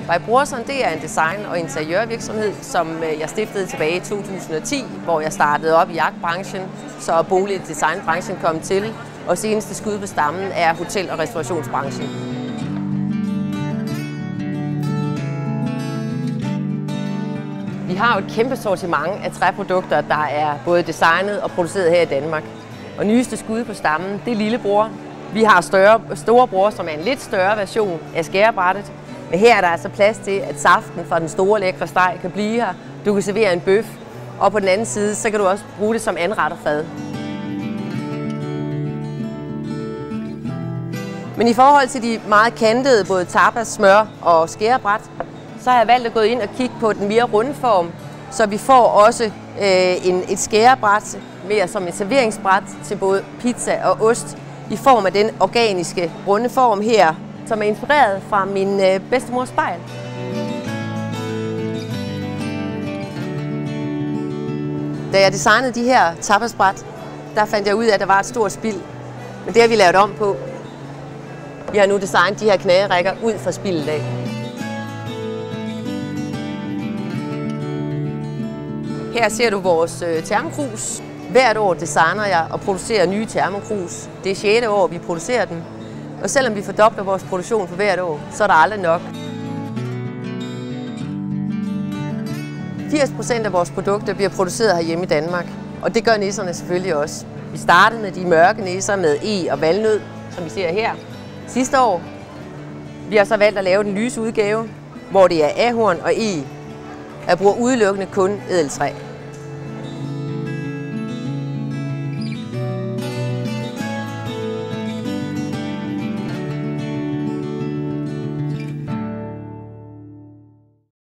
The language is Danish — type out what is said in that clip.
By Brorson, det er en design- og interiørvirksomhed, som jeg stiftede tilbage i 2010, hvor jeg startede op i jagtbranchen, så bolig- og designbranchen kom til, og seneste skud på stammen er hotel- og restaurationsbranchen. Vi har jo et kæmpe sortiment af træprodukter, der er både designet og produceret her i Danmark. Og nyeste skud på stammen, det er lillebror. Vi har storebror, som er en lidt større version af skærebrættet. Men her er der altså plads til, at saften fra den store lækre steg kan blive her. Du kan servere en bøf, og på den anden side, så kan du også bruge det som anretterfad. Men i forhold til de meget kantede, både tapas, smør og skærebræt, så har jeg valgt at gå ind og kigge på den mere runde form, så vi får også et skærebræt mere som et serveringsbræt til både pizza og ost i form af den organiske runde form her, som er inspireret fra min bedstemors spejl. Da jeg designede de her tapasbræt, der fandt jeg ud af, at der var et stort spild. Men det har vi lavet om på. Vi har nu designet de her knagerækker ud fra spildet af. Her ser du vores termokrus. Hvert år designer jeg og producerer nye termokrus. Det er 6. år, vi producerer dem. Og selvom vi fordobler vores produktion for hvert år, så er der aldrig nok. 80% af vores produkter bliver produceret herhjemme i Danmark, og det gør nisserne selvfølgelig også. Vi startede med de mørke nisser med eg og valnød, som vi ser her, sidste år. Vi har så valgt at lave den lyse udgave, hvor det er ahorn og eg. Jeg bruger udelukkende kun ædeltræ.